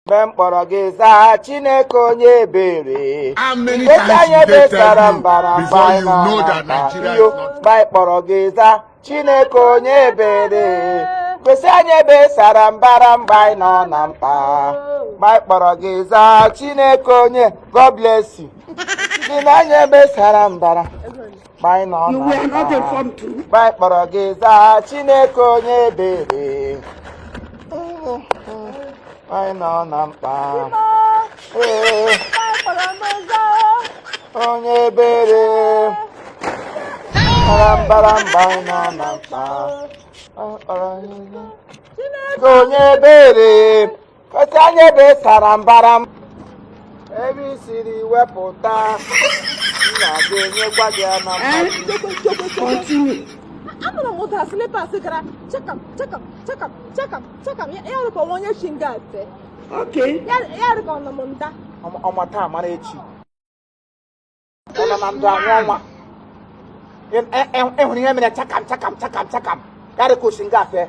Bemporogiza Chineke onye ebere. How many times did they tell you before you know that Nigeria is not? Bemporogiza Chineke onye ebere. Kwesi anya ebe sara mbara mgbe nọ na mkpa. Bemporogiza Chineke onye. God bless you. Dị anya ebe sara mbara mgbe nọ na mkpa. Bemporogiza Chineke onye ebere. I know nampa. Onye bere. Baram no nampa. Onye bere. Kotanye be sarambaram. Every city weputa. Na genye gwadia nampa. Continue. I'm going to sleep as a check up. You're going to shinga. Okay. You're going to Munda. On my time, Marichi. I'm down. And when you have a check up. Gotta cushion gaffé.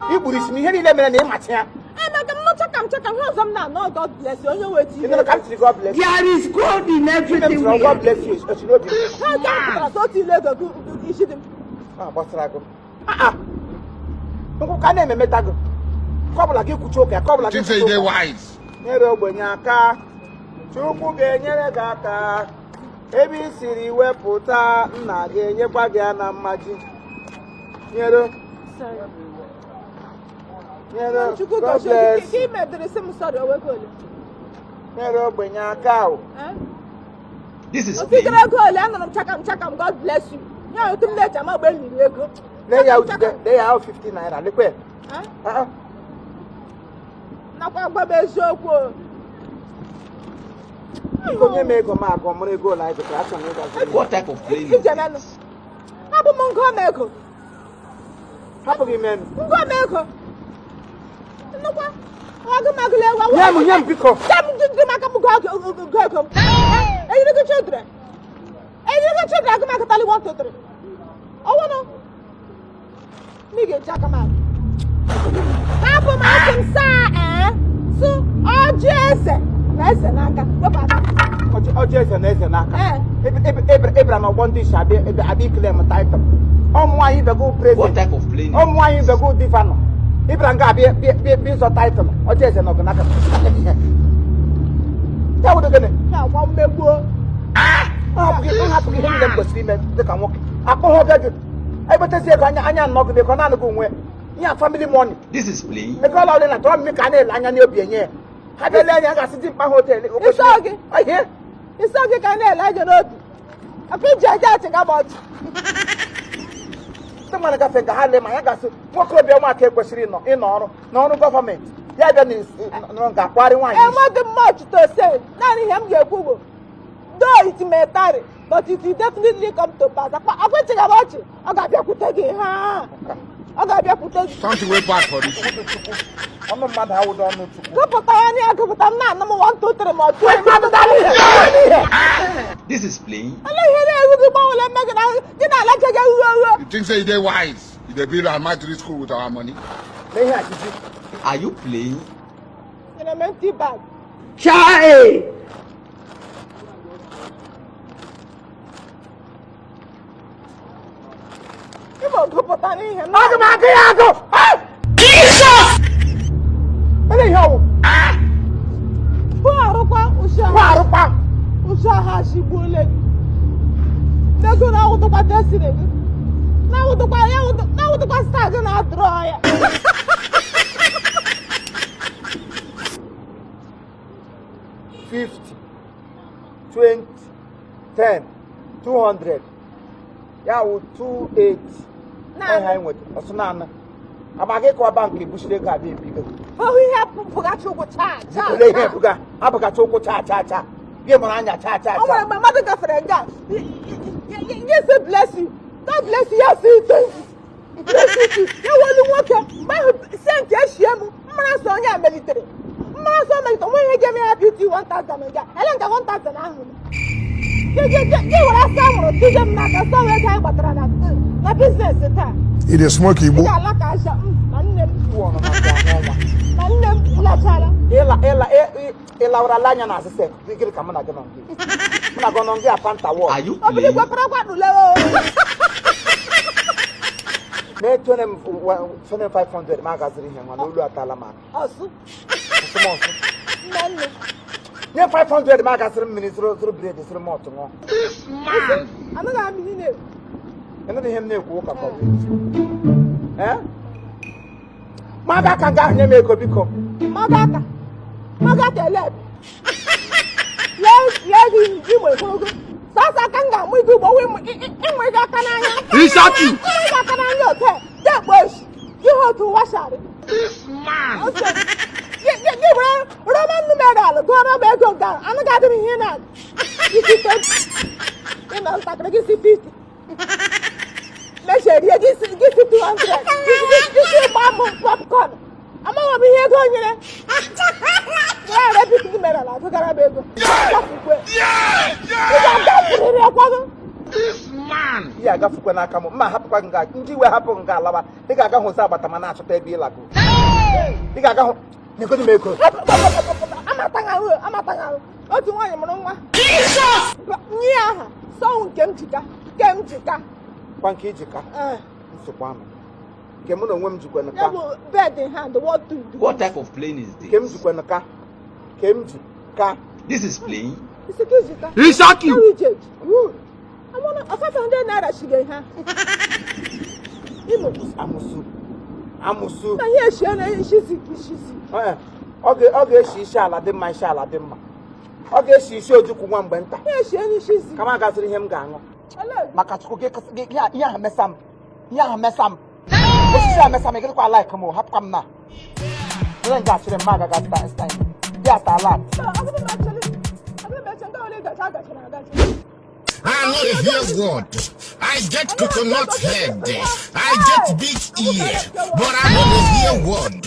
You would see me here in the name of here. I'm not check up. No, God bless you. You're waiting. You're going to come to God bless you. There is God in everything. God bless you. As you know, ah, what's that? Don't can name me tago. Couple like you could choke a couple like you say they're wise. Nero Bunyaka, Chuku Gata, Every city where puta, Nage, Yabagana Maggi. Nero, Nero, God bless. He made the same sort of work. Nero Bunyaka. This is God bless you. Yeah, you let them out when you go. They are 50 naira. Look where. Now, Baba, so good. You make a mark or money go like the class. What type of plane? Abu Mongo Meko. Happy men. Go Meko. No one. I'll Yam, yam, because. Come to the Makamugo. Hey, you look at children. Hey, you look at children. I can tell you what to do. Oh, no. Nigga, Jackaman. Half of my son, so, oh, Jason. That's an anchor. Oh, Jason, that's an anchor. Abraham, one dish, I be claim a title. Why you the good president? What type of plane? Why you the good defender? Abraham got be a title. Or Jason, or another. That would have been now one member. You don't have to give them the stream. They can walk. I can't get it. I better say, I'm not going to go away. Yeah, family money. This is playing. The girl in a drum make an L and you'll be here. Have a lady I sit in my hotel. It's okay. I hear. It's okay, can I know? I feel gigantic about someone got the Harlem. I got to walk over your market question in honor, no government. Yeah, then is no party wine. I want much to say. None of him, your Google. Though it may tarry, but it will definitely come to pass. I'm going to about you. I got you to take it. I got you to take it. Something way back for this. I'm not mad how we don't know to go. But I'm not number 1, 2, 3 more. This is playing. You think say they're wise? They build a military school with our money. Are you playing? In a empty bag. Chai! Jesus! Anyhow, $50, $20, $10, $200. Yeah, $280. I went. What's none? I'm a get bank. You push the car. Oh, we have forgot to charge. I forgot to cha. Give me cha. Oh, my mother got for a gas. Yes, bless you. God bless you. Yes, thank you. You want to work. My sent yes, Marathon military. Marathon military. When you give me a beauty 1,000, I don't want 1,000. You were a summer. Give them not a summer time, but my business is time. It is smoky. I like I shall. My name. Laura Lanya na se gị ka m na gị nọ gị. M na gị nọ gị apanta wọ. Are you Obi gwa para kwa dule o. Me 2500 ma gaziri ihe nwa n'olu atala ma. Osu. Osu. Nne. Nye 500 ma gaziri mmiri zuru bread zuru malt nwa. This man. Anaghị amị ne. Ene ihe m na-ekwu ụka kọ. Maga ka ga nye m ego biko. Maga tele. Ye Imo Comedy. Sasa ka nga mu Igbo we mu enwe ga aka n'anya. Isaki. Enwe ga aka n'anya ote. De bosh. You how to wash out. This man. Ye Roman numeral go na be go ga. Anu ga dị ihe na. Isi te. Ina ntakịrị gị si 50. Measure ye gị si 200. Gị gba popcorn. Ama wa bi he go nyere. Ya repeat numeral go gara be go. This man. Ihe agafukwe n'aka m ma hapụkwa nga ndị iwe hapụ nga alawa ị ga-aga hụ agbata ma na-achọta ebe ịlago ị ga-aga hụ nyegodi m ego Amataghị otu nwaanyị mụrụ nwa nye aha sọnwụ nke m jika kwa nke ijika nsogbu anụ nke mụ na onwe m jikwa ya nka bụ bed in hand what to do. What type of plane is nke m this? jikwa nka nke m ji ka This is plane. Jika Isaki. I want a 500 naira shige ha Imo amụsụ na ihe eshie na ishisi ọ ga-eshi isi ala dị mma isi ala dị mma ọ ga-eshi isi ojukwu nwa mgbe nta ihe eshie na ishisi ka m agaziri ihe m ga-aṅụ maka chukwu gị ihe ahụ mesa m osisi a mesa m gịrịkwa laik m hapụkwa m na ihe nga asịrị m agaga stein dị atala I know hear word. I get coconut head. I get big ear. But I know hear word.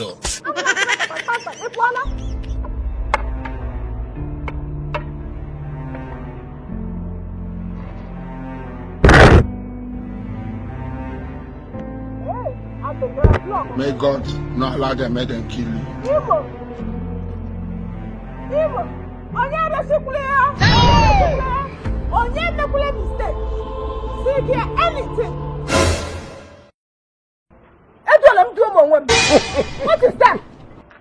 May God not allow them, may them kill you. Imo, onye resikule ya. Onye mekule mistake. See here anything. Edola m duo m onwe m. What is that?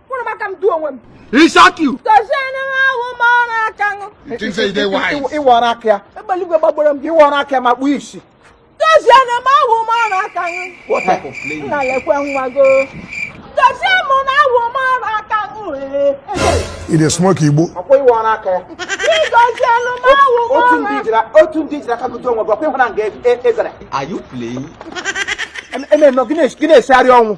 Kwụrụ maka m duo onwe m. Isaki. Gọzienụ m ahụ m ọrụ aka ṅụ. You think say they wise? ịwa ọrụ aka ya Egbeligwe gbagboro m gị. ịwa ọrụ aka ya ma kpuo isi Gọzienụ m ahụ m ọrụ aka ṅụ. What type of plane Nna is lekwe nwago. Gọzie m na ahụ m ọrụ aka ṅụ. It is smoke Igbo. ọkwa ịwa ọrụ aka ya Gọzienụ m ahụ m ọrụ aka ṅụ. otu ndị jiri aka gụta onwe gị ọkwa ịhụ na nga ezere Are you playing? ememe gị na-esigharị ọnwụ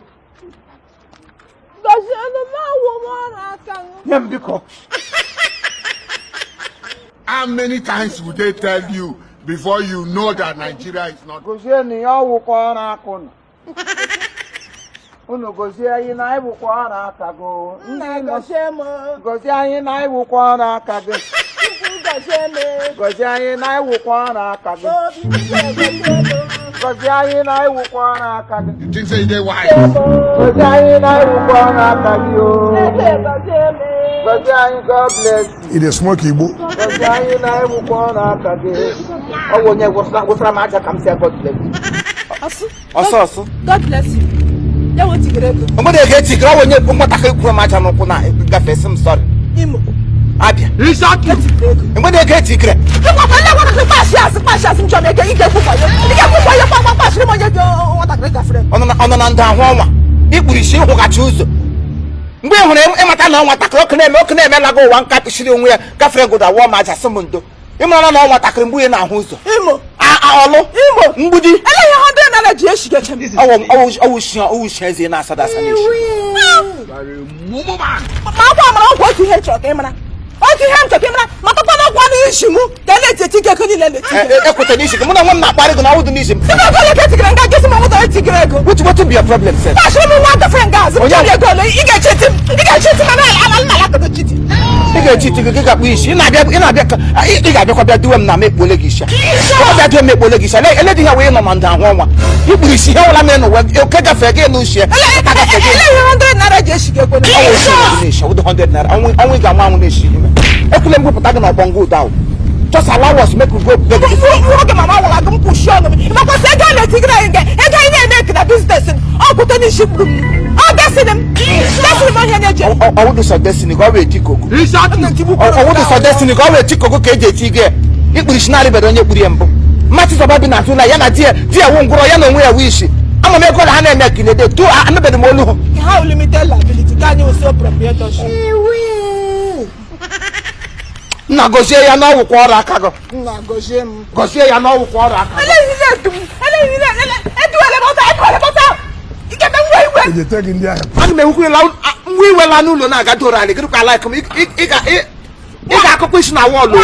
Gọzienụ m ahụ m ọrụ aka ṅụ. nye m biko How many times would they tell you before you know that Nigeria is not? gozienụ ya ọwụkwa ọrụ aka unu unu gozie anyị na ịwụkwa ọrụ aka gị Nna gọzie m. gozie anyị na ịwụkwa ọrụ aka gị Chukwu gọzie m. gozie anyị na ịwụkwa ọrụ aka gị Obi m gọzie m. gozie anyị na ịwụkwa ọrụ aka gị You think say they wise? gozie anyị na ịwụkwa ọrụ aka gị o Ebe gọzie m. gozie anyị God bless you It is smoke Igbo. gozie anyị na ịwụkwa ọrụ aka gị ọ bụ onye gwụsara m aja ka m si God bless you ọsọ God bless you. Ya wetigere ego. mgbe ga-eti gị ọ onye nwatakịrị kwuru m aja n'ụkwụ na gafesi m sọrị Imo. abịa Isaki. mgbe ga-eti ikere ọ nọ na ndụ ahụ ọnwa ikpuru isi ịhụghachi ụzọ mgbe ị hụrụ ịmata na nwatakịrị oke na-emelaga ụwa nka pịchiri onwe ya gafere godo awụọ ma aja sị m ndo ịmara na nwatakịrị mgbe ị na-ahụ ụzọ Imo. ọlụ mgbudi Eleghị ha dị na ji eshigeche m. ọwụshi eze na-asada asa n'isi Mumu man. Ma akwa mara ọgwụ otu ihe chọrọ ka ị mara. Otu ihe m chọrọ ka ị mara matakwana ọgwa n'isi m ka a na-eti eti ego niile na-eti. ekweta n'isi gị mụ na nwe m na-akparị gị na ọwụdụ n'isi m Ebe ego ole ka etigere nga gesi ma nwụta etigere ego. what be your problem sir Kpachiri m nwa gafere nga azụ chọrọ ego ole ị ga-echeti m na ala nna ya kodo chiti. ị ga-echi tigị gị ga-akpụ isi ị ga-abịakwa bịa duwe m na mekpole gị isi bịa duwe mekpole gị isi ele dị ihe wee nọ na ndụ ahụ ọnwa ikpuru isi ihe ụla mere n'ụwa oke gafee gị n'uchie $100 naira ọnwụ ị ga-anwa anwụ na-eshi ime ekwule m gwepụta gị na ọgbọ ngụ ụda ahụ just allow us make we go beg this oge mama wala gum push on me because I don't let it again e ga ine make na business o ko tani ship o destiny man here je o wo do so destiny go we ti koko o wo do so destiny go we ti koko ka eje ti ge ikpuri shinari bedo onye kpuri embu mati so babi na tuna ya na die wo nguro ya na onwe ya wishi ama me ko la ha na eme kile de tu anabede mo lu how limited liability can you so proprietorship na gozie ya na ọwụ kwa ọrụ aka gị na gozie m gozie ya na ọwụ kwa ọrụ aka ana m enwekwela nwa iwela n'ụlọ na-aga doro anyị gịrị kwa like m ị ga-akụkọ isi na wọlụ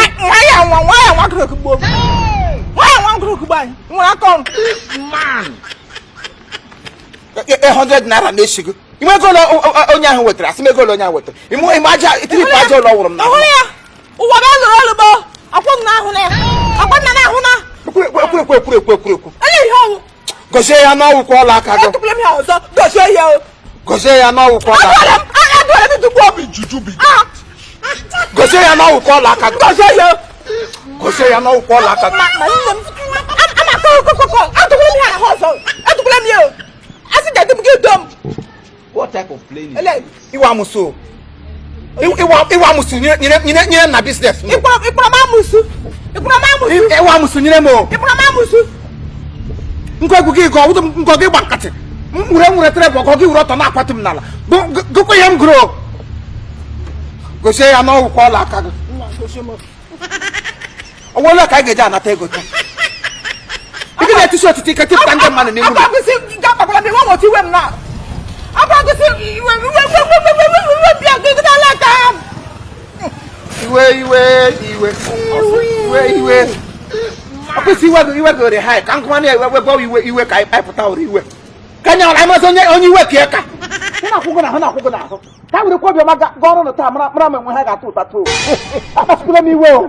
$100 na-eshi gị imegolo onye ahụ wetara asị megolo onye ahụ wetara ime aja itiripụ aja ụlọ wụrụ m na ụwa ba lụrụ ọlụgbọ akwụ na ahụ na akwa na ahụ na ele ihe ọwụ gozie ya n'ọwụ kwa ọla aka gị atụpụla m ya ọzọ gozie ya gozie ya n'ọwụ kwa ọla aka adụọla m tugbu obi gozie ya n'ọwụ kwa ọla aka gị gozie ya n'ọwụ kwa ọla aka gị amaka okokoko atụpụla m ya ahụ ọzọ atụpụla m ya asị ga dum gị dom What type of plane is this? iwa muso iwa musu nyere na business ikpọrọ mamusu iwa musu nyere m ikpọrọ mamusu nkọ egwu gị gọ nkọ gị gba nkatị nwere trebe ọkọ gị were ọtọ na-akwatụ m n'ala gụkwa ihe m gụrụ gosie ya n'ọwụ kwa ọla aka gị onwere ka anyị ga-eji anata ego taa ị ga-etisi otiti ike tipụta ndị mmadụ n'ihu iwe ọkwụsị iwe gori ha ka nkụma na-ewegwa iwe ka anyị pụta ụrụ iwe ka anya ọra ịmasị onye iwe ka ka hụ na akwụgụ n'ahụ ka were kwa obiọma ga ọrụ nụ taa mara ma enwe ha ga-atụ ụta too akpasịkwala m iwe o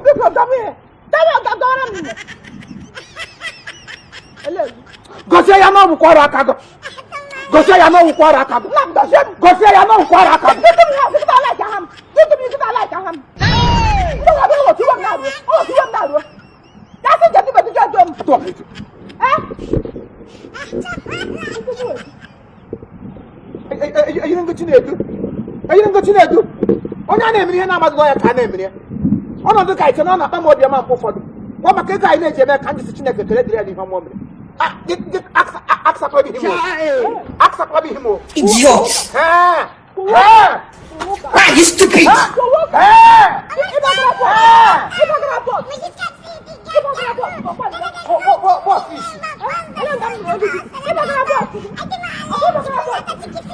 gozie ya n'ọgwụ kwa ọrụ aka gị gozie ya n'ọgwụ kwa ọrụ aka gị gozie ya n'ọgwụ kwa ọrụ aka gị eyiri ngochi na-edu onye a na-emere ihe na-amaghị ya ka a na-emere ya ọnọdụ ka iche na ọ na-akpa m obiọma mgbe ụfọdụ kwa maka ego anyị na-eji eme ka ndị si Chineke kele dịrị ya n'ihe ọmụọ mere aksapabi him Idiot! Why you stupid? What is